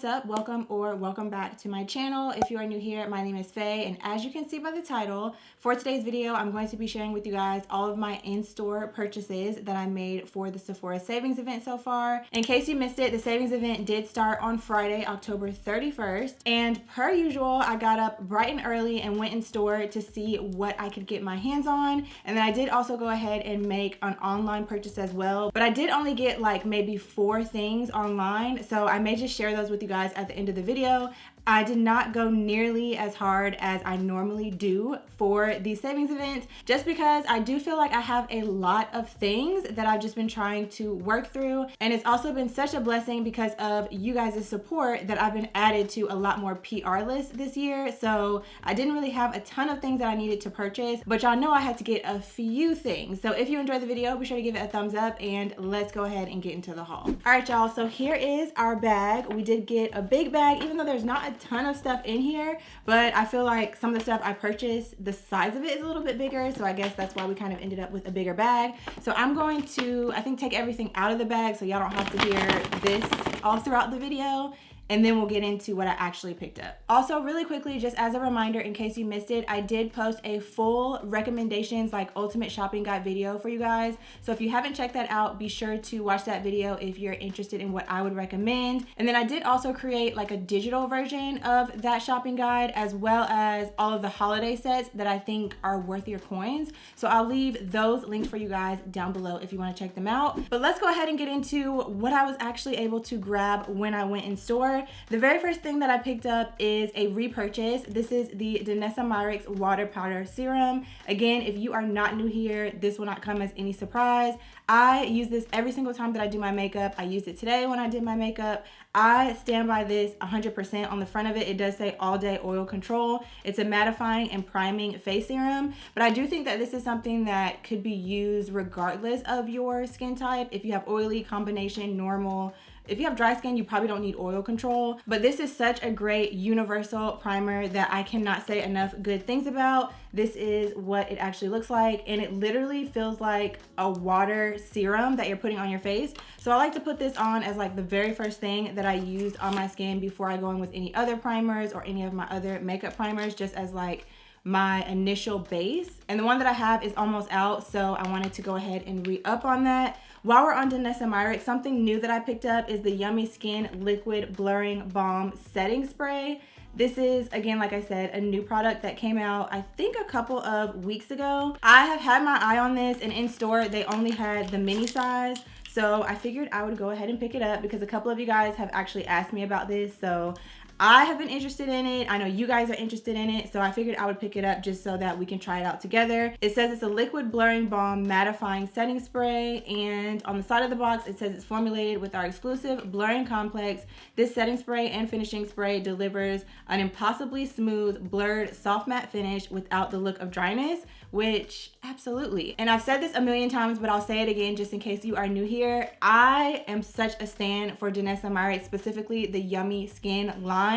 what's up? Welcome back to my channel. If you are new here, my name is Faye, and as you can see by the title, for today's video, I'm going to be sharing with you guys all of my in-store purchases that I made for the Sephora savings event so far. In case you missed it, the savings event did start on Friday, October 31st, and per usual, I got up bright and early and went in store to see what I could get my hands on, and then I did also go ahead and make an online purchase as well, but I did only get like maybe 4 things online, so I may just share those with you guys at the end of the video. I did not go nearly as hard as I normally do for these savings events, just because I do feel like I have a lot of things that I've just been trying to work through, and it's also been such a blessing because of you guys' support that I've been added to a lot more PR lists this year. So I didn't really have a ton of things that I needed to purchase, but y'all know I had to get a few things. So if you enjoyed the video, be sure to give it a thumbs up, and let's go ahead and get into the haul. All right, y'all, so here is our bag. We did get a big bag, even though there's not a ton of stuff in here, but I feel like some of the stuff I purchased, the size of it is a little bit bigger, so I guess that's why we kind of ended up with a bigger bag. So I'm going to, I think, take everything out of the bag so y'all don't have to hear this all throughout the video, and then we'll get into what I actually picked up. Also, really quickly, just as a reminder, in case you missed it, I did post a full recommendations, like ultimate shopping guide video for you guys. So if you haven't checked that out, be sure to watch that video if you're interested in what I would recommend. And then I did also create like a digital version of that shopping guide, as well as all of the holiday sets that I think are worth your coins. So I'll leave those linked for you guys down below if you want to check them out. But let's go ahead and get into what I was actually able to grab when I went in store. The very first thing that I picked up is a repurchase. This is the Douglasville GA water powder serum. Again, if you are not new here, this will not come as any surprise. I use this every single time that I do my makeup. I used it today when I did my makeup. I stand by this 100%. On the front of it, it does say all day oil control. It's a mattifying and priming face serum, but I do think that this is something that could be used regardless of your skin type. If you have oily, combination, normal. If you have dry skin, you probably don't need oil control, but this is such a great universal primer that I cannot say enough good things about. This is what it actually looks like, and it literally feels like a water serum that you're putting on your face. So I like to put this on as like the very first thing that I used on my skin before I go in with any other primers or any of my other makeup primers, just as like my initial base. And the one that I have is almost out, so I wanted to go ahead and re-up on that. While we're on Douglasville GA, something new that I picked up is the Yummy Skin Liquid Blurring Balm Setting Spray. This is, again, like I said, a new product that came out, I think, a couple of weeks ago. I have had my eye on this, and in store, they only had the mini size. So I figured I would go ahead and pick it up because a couple of you guys have actually asked me about this. So I have been interested in it. I know you guys are interested in it, so I figured I would pick it up just so that we can try it out together. It says it's a liquid blurring balm mattifying setting spray, and on the side of the box it says it's formulated with our exclusive blurring complex. This setting spray and finishing spray delivers an impossibly smooth, blurred, soft matte finish without the look of dryness, which absolutely. And I've said this a million times, but I'll say it again just in case you are new here. I am such a stan for Douglasville GA, specifically the Yummy Skin line.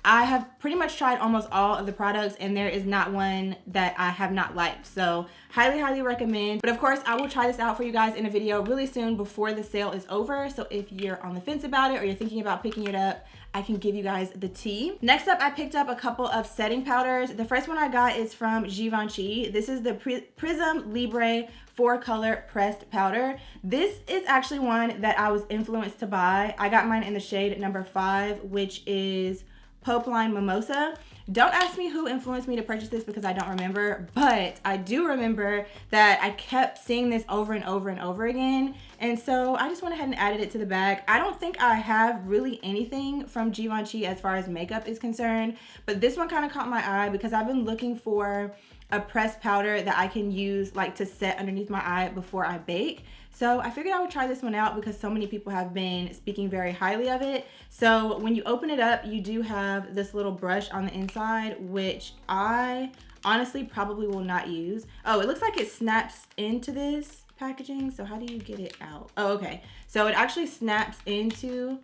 I have pretty much tried almost all of the products, and there is not one that I have not liked. So highly recommend. But of course, I will try this out for you guys in a video really soon before the sale is over. So if you're on the fence about it or you're thinking about picking it up, I can give you guys the tea. Next up, I picked up a couple of setting powders. The first one I got is from Givenchy. This is the Prism Libre 4-color pressed powder. This is actually one that I was influenced to buy. I got mine in the shade number 5, which is Popeline Mimosa. Don't ask me who influenced me to purchase this because I don't remember, but I do remember that I kept seeing this over and over and over again, and so I just went ahead and added it to the bag. I don't think I have really anything from Givenchy as far as makeup is concerned, but this one kind of caught my eye because I've been looking for a pressed powder that I can use like to set underneath my eye before I bake. So I figured I would try this one out because so many people have been speaking very highly of it. So when you open it up, you do have this little brush on the inside, which I honestly probably will not use. Oh, it looks like it snaps into this packaging. So how do you get it out? Oh, okay. So it actually snaps into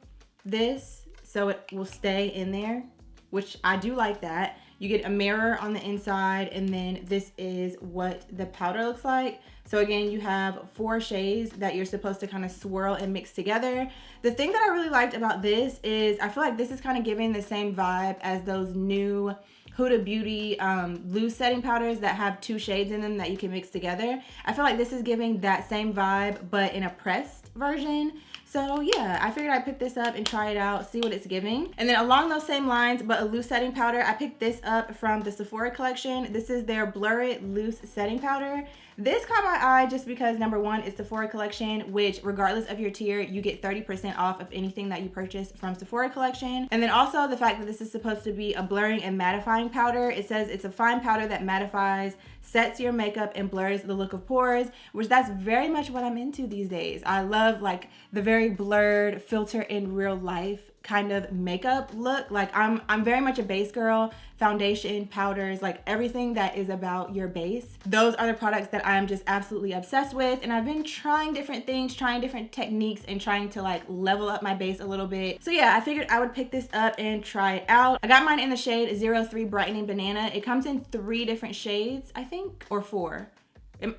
this, so it will stay in there, which I do like that. You get a mirror on the inside, and then this is what the powder looks like. So again, you have 4 shades that you're supposed to kind of swirl and mix together. The thing that I really liked about this is I feel like this is kind of giving the same vibe as those new Huda Beauty loose setting powders that have 2 shades in them that you can mix together. I feel like this is giving that same vibe, but in a pressed version. So yeah, I figured I'd pick this up and try it out, see what it's giving. And then along those same lines, but a loose setting powder, I picked this up from the Sephora collection. This is their Blur It Loose Setting Powder. This caught my eye just because number one, it's Sephora collection, which regardless of your tier, you get 30% off of anything that you purchase from Sephora collection. And then also the fact that this is supposed to be a blurring and mattifying powder. It says it's a fine powder that mattifies, sets your makeup, and blurs the look of pores, which that's very much what I'm into these days. I love like the very blurred filter in real life kind of makeup look. Like I'm very much a base girl. Foundation, powders, like everything that is about your base. Those are the products that I'm just absolutely obsessed with, and I've been trying different things, trying different techniques, and trying to like level up my base a little bit. So yeah, I figured I would pick this up and try it out. I got mine in the shade 03 Brightening Banana. It comes in 3 different shades, I think, or 4.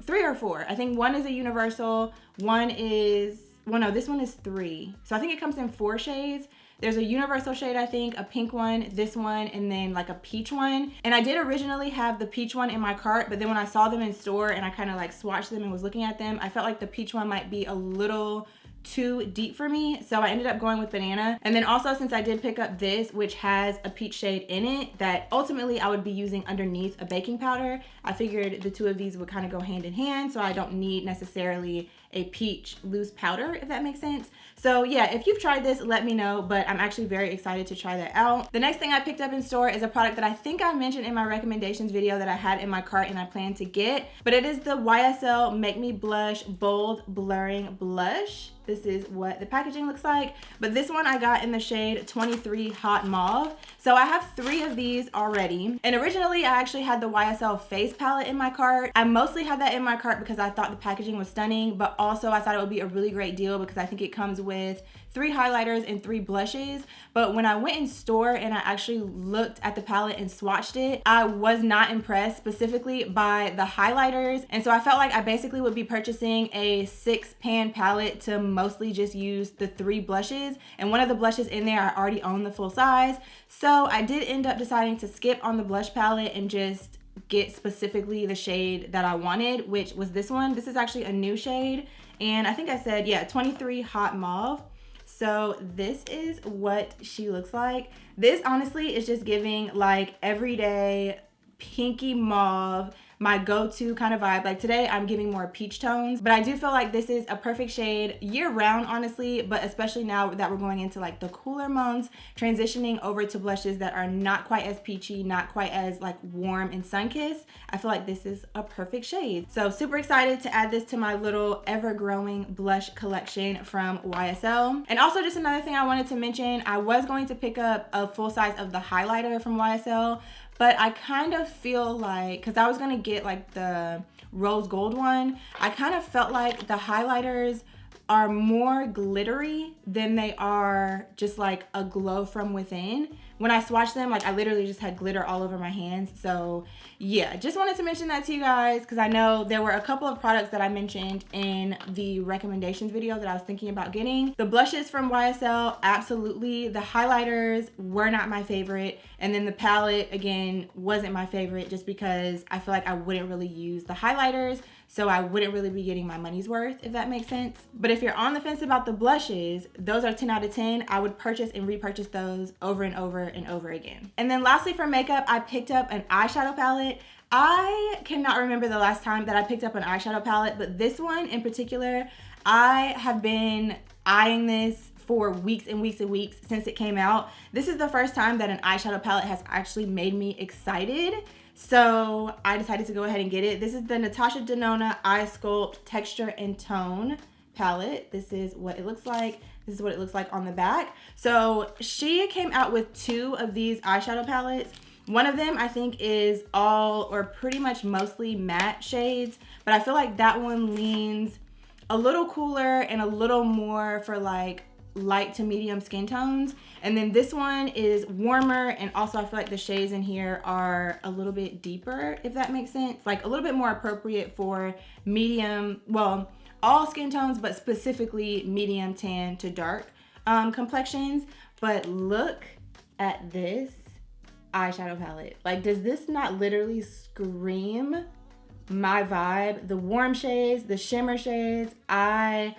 3 or 4. I think one is a universal, one is, well no, this one is 3. So I think it comes in 4 shades. There's a universal shade, I think, a pink one, this one, and then like a peach one. And I did originally have the peach one in my cart, but then when I saw them in store and I kind of like swatched them and was looking at them, I felt like the peach one might be a little too deep for me, so I ended up going with banana. And then also, since I did pick up this, which has a peach shade in it that ultimately I would be using underneath a baking powder, I figured the two of these would kind of go hand in hand, so I don't need necessarily a peach loose powder, if that makes sense. So yeah, if you've tried this, let me know, but I'm actually very excited to try that out. The next thing I picked up in store is a product that I think I mentioned in my recommendations video that I had in my cart and I plan to get, but it is the YSL Make Me Blush Bold Blurring Blush. This is what the packaging looks like, but this one I got in the shade 23 Hot Mauve. So I have 3 of these already, and originally I actually had the YSL face palette in my cart. I mostly had that in my cart because I thought the packaging was stunning, but also I thought it would be a really great deal because I think it comes with 3 highlighters and 3 blushes. But when I went in store and I actually looked at the palette and swatched it, I was not impressed specifically by the highlighters. And so I felt like I basically would be purchasing a 6-pan palette to mostly just use the 3 blushes. And one of the blushes in there, I already own the full size. So I did end up deciding to skip on the blush palette and just get specifically the shade that I wanted, which was this one. This is actually a new shade. And I think I said, yeah, 23 Hot Mauve. So this is what she looks like. This honestly is just giving like everyday pinky mauve, my go-to kind of vibe. Like today I'm giving more peach tones, but I do feel like this is a perfect shade year round, honestly, but especially now that we're going into like the cooler months, transitioning over to blushes that are not quite as peachy, not quite as like warm and sun-kissed. I feel like this is a perfect shade. So super excited to add this to my little ever-growing blush collection from YSL. And also just another thing I wanted to mention, I was going to pick up a full size of the highlighter from YSL, but I kind of feel like, because I was going to get like the rose gold one, I kind of felt like the highlighters are more glittery than they are just like a glow from within. When I swatched them, like I literally just had glitter all over my hands. So yeah, just wanted to mention that to you guys because I know there were a couple of products that I mentioned in the recommendations video that I was thinking about getting. The blushes from YSL, absolutely. The highlighters were not my favorite. And then the palette, again, wasn't my favorite just because I feel like I wouldn't really use the highlighters. So I wouldn't really be getting my money's worth, if that makes sense. But if you're on the fence about the blushes, those are 10 out of 10. I would purchase and repurchase those over and over and over again. And then lastly for makeup, I picked up an eyeshadow palette. I cannot remember the last time that I picked up an eyeshadow palette, but this one in particular, I have been eyeing this for weeks and weeks and weeks since it came out. This is the first time that an eyeshadow palette has actually made me excited. So I decided to go ahead and get it. This is the Natasha Denona Eye Sculpt Texture and Tone palette. This is what it looks like. This is what it looks like on the back. So she came out with 2 of these eyeshadow palettes. One of them I think is all or pretty much mostly matte shades, but I feel like that one leans a little cooler and a little more for like light to medium skin tones. And then this one is warmer, and also I feel like the shades in here are a little bit deeper, if that makes sense. Like a little bit more appropriate for medium, well, all skin tones, but specifically medium tan to dark complexions. But look at this eyeshadow palette. Like, does this not literally scream my vibe? The warm shades, the shimmer shades. I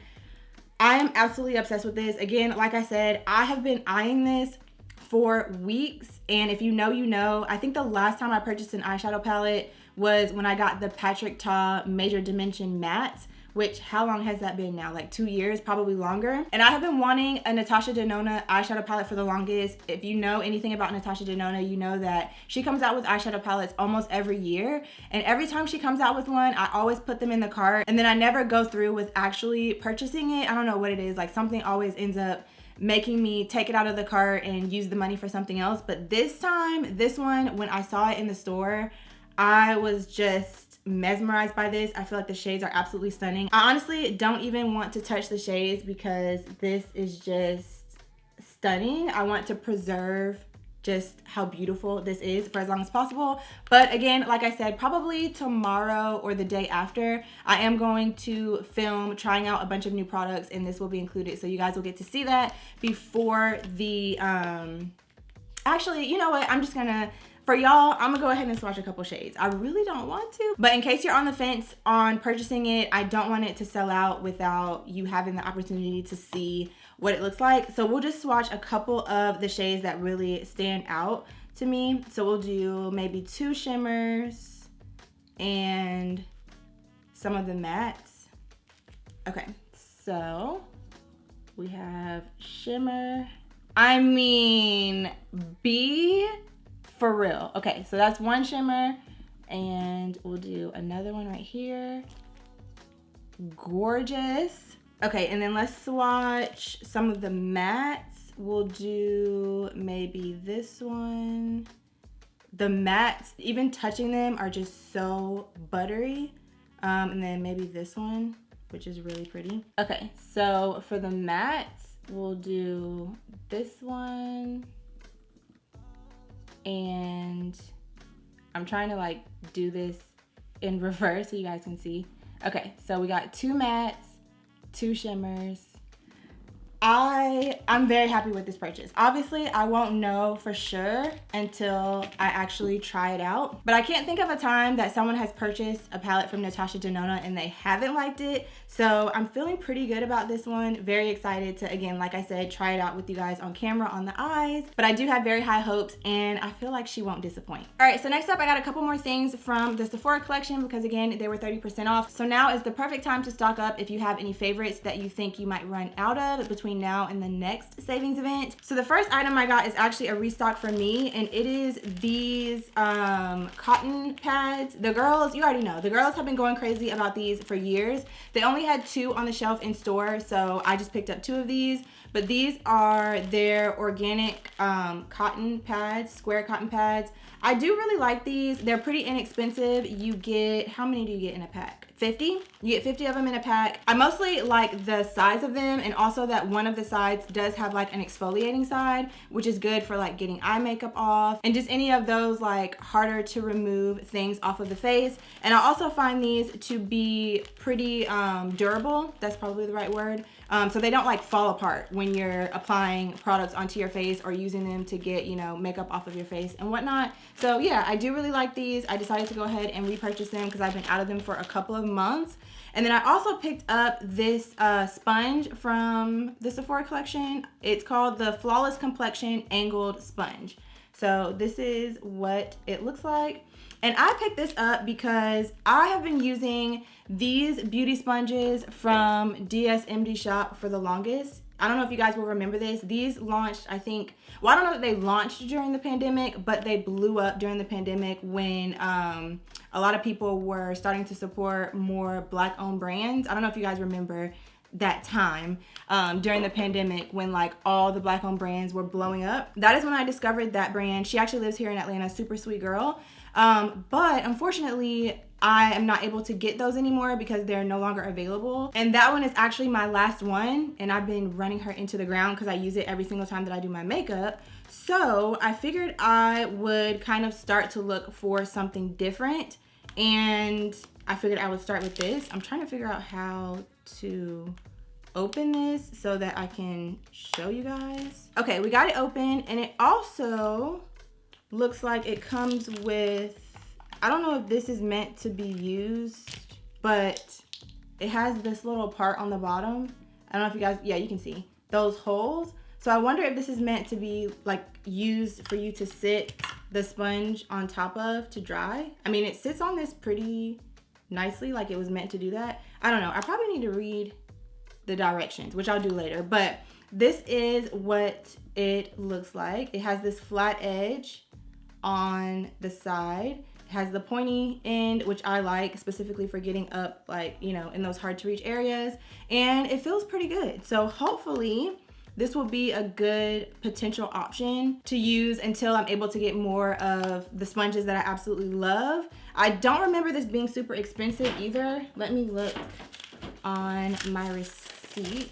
am absolutely obsessed with this. Again, like I said, I have been eyeing this for weeks, and if you know, you know. I think the last time I purchased an eyeshadow palette was when I got the Patrick Ta Major Dimension Mattes, which, how long has that been now? Like 2 years, probably longer. And I have been wanting a Natasha Denona eyeshadow palette for the longest. If you know anything about Natasha Denona, you know that she comes out with eyeshadow palettes almost every year. And every time she comes out with one, I always put them in the cart, and then I never go through with actually purchasing it. I don't know what it is. Like, something always ends up making me take it out of the cart and use the money for something else. But this time, this one, when I saw it in the store, I was just mesmerized by this. I feel like the shades are absolutely stunning. I honestly don't even want to touch the shades because this is just stunning. I want to preserve just how beautiful this is for as long as possible. But again, like I said, probably tomorrow or the day after, I am going to film trying out a bunch of new products, and this will be included. So you guys will get to see that before the, actually, you know what? I'm just gonna, for y'all, I'm gonna go ahead and swatch a couple shades. I really don't want to, but in case you're on the fence on purchasing it, I don't want it to sell out without you having the opportunity to see what it looks like. So we'll just swatch a couple of the shades that really stand out to me. So we'll do maybe 2 shimmers and some of the mattes. Okay, so we have shimmer. I mean, be for real. Okay, so that's one shimmer, and we'll do another one right here. Gorgeous. Okay, and then let's swatch some of the mattes. We'll do maybe this one. The mattes, even touching them, are just so buttery. And then maybe this one, which is really pretty. Okay, so for the mattes, we'll do this one. And I'm trying to like do this in reverse so you guys can see. Okay, so we got 2 mattes, 2 shimmers. I'm very happy with this purchase. Obviously, I won't know for sure until I actually try it out. But I can't think of a time that someone has purchased a palette from Natasha Denona and they haven't liked it. So I'm feeling pretty good about this one. Very excited to, again, like I said, try it out with you guys on camera on the eyes. But I do have very high hopes, and I feel like she won't disappoint. All right, so next up, I got a couple more things from the Sephora collection because, again, they were 30% off. So now is the perfect time to stock up if you have any favorites that you think you might run out of between now and the next savings event. So the first item I got is actually a restock for me, and it is these cotton pads. The girls, you already know, the girls have been going crazy about these for years. They only had 2 on the shelf in store, so I just picked up 2 of these. But these are their organic cotton pads, square cotton pads. I do really like these. They're pretty inexpensive. You get, how many do you get in a pack? 50? You get 50 of them in a pack. I mostly like the size of them, and also that one of the sides does have like an exfoliating side, which is good for like getting eye makeup off and just any of those like harder to remove things off of the face. And I also find these to be pretty durable. That's probably the right word. So they don't like fall apart when you're applying products onto your face or using them to get, you know, makeup off of your face and whatnot. So yeah, I do really like these. I decided to go ahead and repurchase them because I've been out of them for a couple of months. And then I also picked up this sponge from the Sephora collection. It's called the Flawless Complexion Angled Sponge. So this is what it looks like. And I picked this up because I have been using these beauty sponges from DSMD Shop for the longest. I don't know if you guys will remember this. These launched, I think, well, I don't know if they launched during the pandemic, but they blew up during the pandemic when a lot of people were starting to support more Black-owned brands. I don't know if you guys remember that time during the pandemic when like all the Black-owned brands were blowing up. That is when I discovered that brand. She actually lives here in Atlanta, super sweet girl. But unfortunately, I am not able to get those anymore because they're no longer available. And that one is actually my last one, and I've been running her into the ground because I use it every single time that I do my makeup. So I figured I would kind of start to look for something different, and I figured I would start with this. I'm trying to figure out how to open this so that I can show you guys. Okay, we got it open, and it also looks like it comes with, I don't know if this is meant to be used, but it has this little part on the bottom. I don't know if you guys, yeah, you can see those holes. So I wonder if this is meant to be like used for you to sit the sponge on top of to dry. I mean, it sits on this pretty nicely, like it was meant to do that. I don't know, I probably need to read the directions, which I'll do later, but this is what it looks like. It has this flat edge on the side. It has the pointy end, which I like specifically for getting up, like, you know, in those hard to reach areas, and it feels pretty good. So hopefully this will be a good potential option to use until I'm able to get more of the sponges that I absolutely love. I don't remember this being super expensive either. Let me look on my receipt.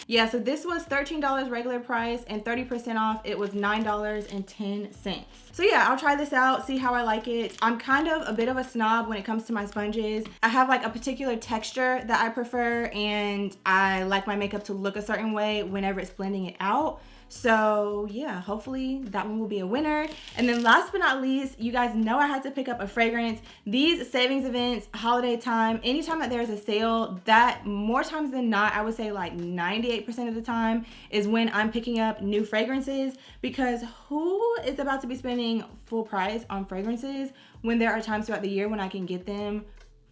Yeah, so this was $13 regular price, and 30% off, it was $9.10. So yeah, I'll try this out, see how I like it. I'm kind of a bit of a snob when it comes to my sponges. I have like a particular texture that I prefer, and I like my makeup to look a certain way whenever it's blending it out. So yeah, hopefully that one will be a winner. And then last but not least, you guys know I had to pick up a fragrance. These savings events, holiday time, anytime that there's a sale, that more times than not, I would say like 98% of the time is when I'm picking up new fragrances, because who is about to be spending full price on fragrances when there are times throughout the year when I can get them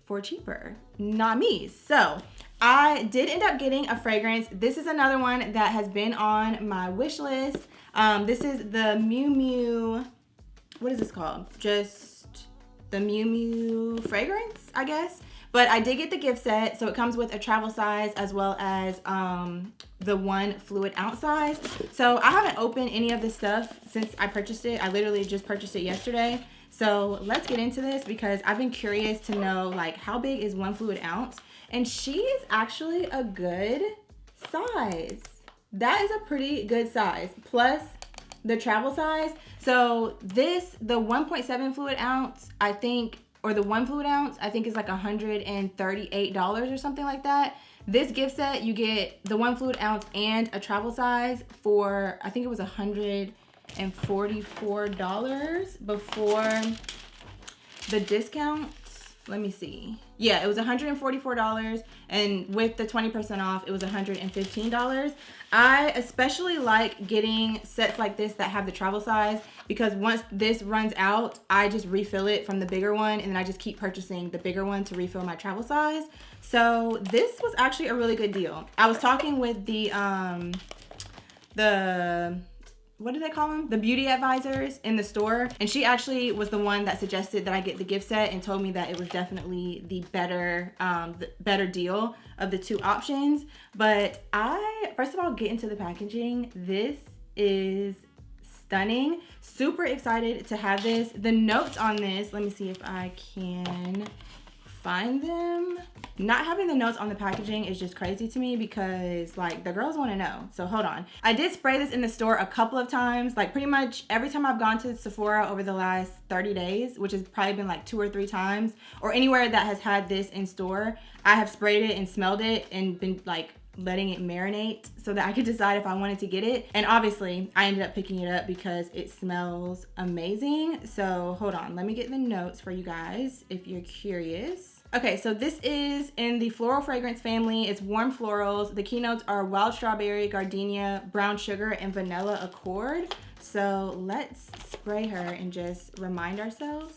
for cheaper? Not me. So I did end up getting a fragrance. This is another one that has been on my wish list. This is the Miu Miu, what is this called? Just the Miu Miu fragrance, I guess. But I did get the gift set, so it comes with a travel size as well as the 1 fluid ounce size. So I haven't opened any of this stuff since I purchased it. I literally just purchased it yesterday. So let's get into this because I've been curious to know, like, how big is 1 fluid ounce? And she is actually a good size. That is a pretty good size, plus the travel size. So this, the 1.7 fluid ounce, I think, or the 1 fluid ounce, I think is like $138 or something like that. This gift set, you get the 1 fluid ounce and a travel size for, I think it was $144 before the discount. Let me see. Yeah, it was $144, and with the 20% off, it was $115. I especially like getting sets like this that have the travel size, because once this runs out, I just refill it from the bigger one, and then I just keep purchasing the bigger one to refill my travel size. So this was actually a really good deal. I was talking with the what do they call them? The beauty advisors in the store. And she actually was the one that suggested that I get the gift set and told me that it was definitely the better deal of the 2 options. But first of all, get into the packaging. This is stunning. Super excited to have this. The notes on this, let me see if I can find them. Not having the notes on the packaging is just crazy to me because, like, the girls want to know. So hold on. I did spray this in the store a couple of times, like pretty much every time I've gone to Sephora over the last 30 days, which has probably been like 2 or 3 times, or anywhere that has had this in store, I have sprayed it and smelled it and been like letting it marinate so that I could decide if I wanted to get it. And obviously I ended up picking it up because it smells amazing. So hold on, let me get the notes for you guys if you're curious. Okay, so this is in the floral fragrance family. It's warm florals. The keynotes are wild strawberry, gardenia, brown sugar, and vanilla accord. So let's spray her and just remind ourselves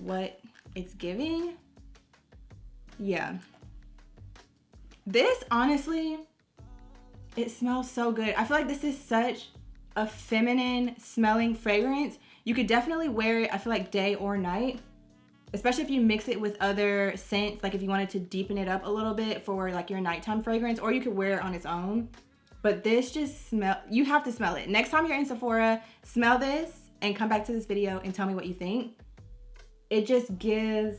what it's giving. Yeah. This, honestly, it smells so good. I feel like this is such a feminine smelling fragrance. You could definitely wear it, I feel like, day or night. Especially if you mix it with other scents, like if you wanted to deepen it up a little bit for like your nighttime fragrance, or you could wear it on its own. But this just you have to smell it. Next time you're in Sephora, smell this and come back to this video and tell me what you think. It just gives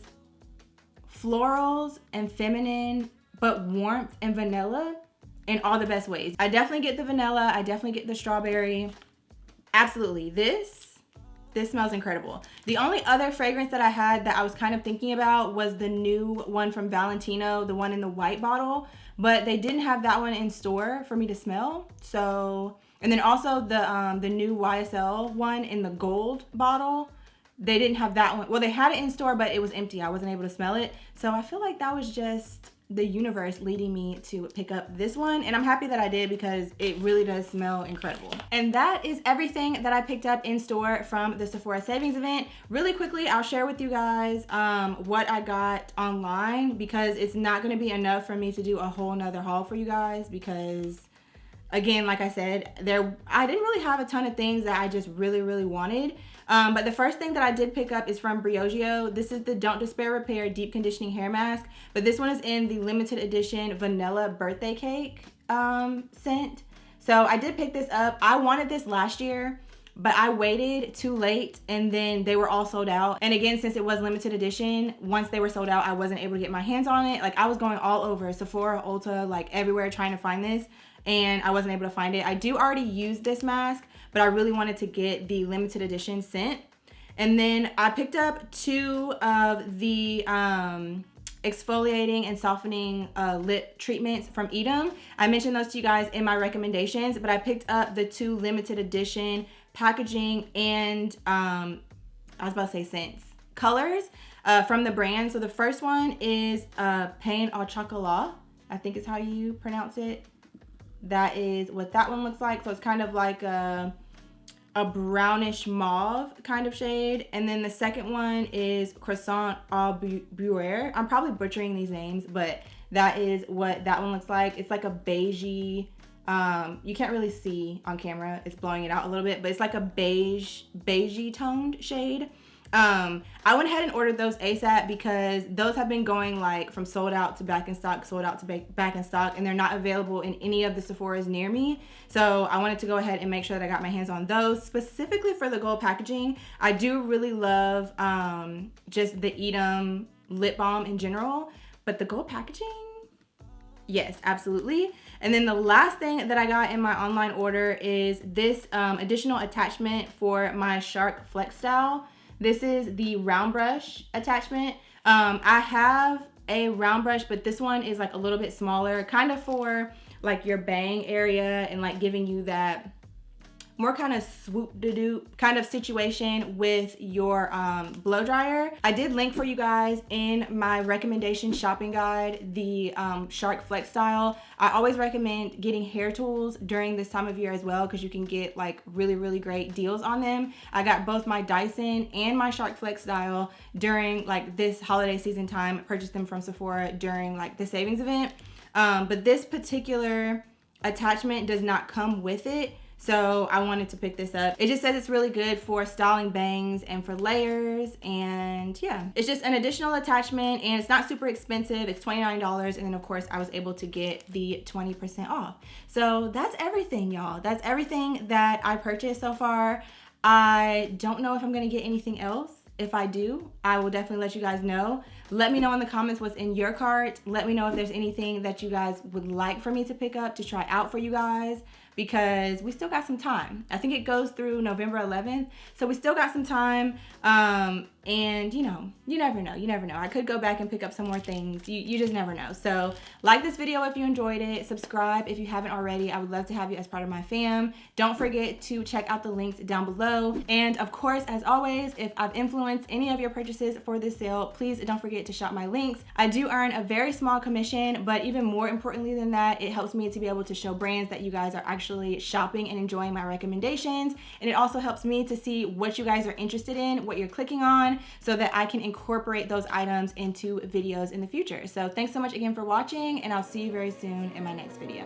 florals and feminine, but warmth and vanilla in all the best ways. I definitely get the vanilla. I definitely get the strawberry. Absolutely. This smells incredible. The only other fragrance that I had that I was kind of thinking about was the new one from Valentino, the one in the white bottle, but they didn't have that one in store for me to smell. So, and then also the new YSL one in the gold bottle, they didn't have that one. Well, they had it in store, but it was empty. I wasn't able to smell it. So I feel like that was just the universe leading me to pick up this one, and I'm happy that I did because it really does smell incredible. And that is everything that I picked up in store from the Sephora savings event. Really quickly, I'll share with you guys what I got online, because it's not going to be enough for me to do a whole nother haul for you guys, because again, like I said, I didn't really have a ton of things that I just really wanted. But the first thing that I did pick up is from Briogeo. This is the Don't Despair Repair Deep Conditioning Hair Mask. But this one is in the limited edition vanilla birthday cake scent. So I did pick this up. I wanted this last year, but I waited too late and then they were all sold out. And again, since it was limited edition, once they were sold out, I wasn't able to get my hands on it. Like, I was going all over Sephora, Ulta, like everywhere trying to find this, and I wasn't able to find it. I do already use this mask, but I really wanted to get the limited edition scent. And then I picked up 2 of the exfoliating and softening lip treatments from Edam. I mentioned those to you guys in my recommendations, but I picked up the 2 limited edition packaging and I was about to say scents, colors from the brand. So the first one is Pain au Chocolat, I think is how you pronounce it. That is what that one looks like. So it's kind of like a brownish mauve kind of shade. And then the second one is Croissant au Beurre. I'm probably butchering these names, but that is what that one looks like. It's like a beigey, you can't really see on camera, it's blowing it out a little bit, but it's like a beigey toned shade. I went ahead and ordered those ASAP because those have been going like from sold out to back in stock, sold out to back in stock, and they're not available in any of the Sephoras near me. So I wanted to go ahead and make sure that I got my hands on those specifically for the gold packaging. I do really love just the Edam lip balm in general, but the gold packaging, yes, absolutely. And then the last thing that I got in my online order is this additional attachment for my Shark Flex Style. This is the round brush attachment. I have a round brush, but this one is like a little bit smaller, kind of for like your bang area and like giving you that more kind of swoop-de-doop kind of situation with your blow dryer. I did link for you guys in my recommendation shopping guide the Shark Flex Style. I always recommend getting hair tools during this time of year as well, because you can get like really great deals on them. I got both my Dyson and my Shark Flex Style during like this holiday season time. I purchased them from Sephora during like the savings event. But this particular attachment does not come with it. So I wanted to pick this up. It just says it's really good for styling bangs and for layers, and yeah, it's just an additional attachment and it's not super expensive. It's $29, and then of course I was able to get the 20% off. So that's everything, y'all. That's everything that I purchased so far. I don't know if I'm gonna get anything else. If I do, I will definitely let you guys know. Let me know in the comments what's in your cart. Let me know if there's anything that you guys would like for me to pick up to try out for you guys, because we still got some time. I think it goes through November 11th, so we still got some time. And you know, you never know. I could go back and pick up some more things. You just never know. So like this video if you enjoyed it. Subscribe if you haven't already. I would love to have you as part of my fam. Don't forget to check out the links down below. And of course, as always, if I've influenced any of your purchases for this sale, please don't forget to shop my links. I do earn a very small commission, but even more importantly than that, it helps me to be able to show brands that you guys are actually shopping and enjoying my recommendations. And it also helps me to see what you guys are interested in, what you're clicking on, so that I can incorporate those items into videos in the future. So thanks so much again for watching, and I'll see you very soon in my next video.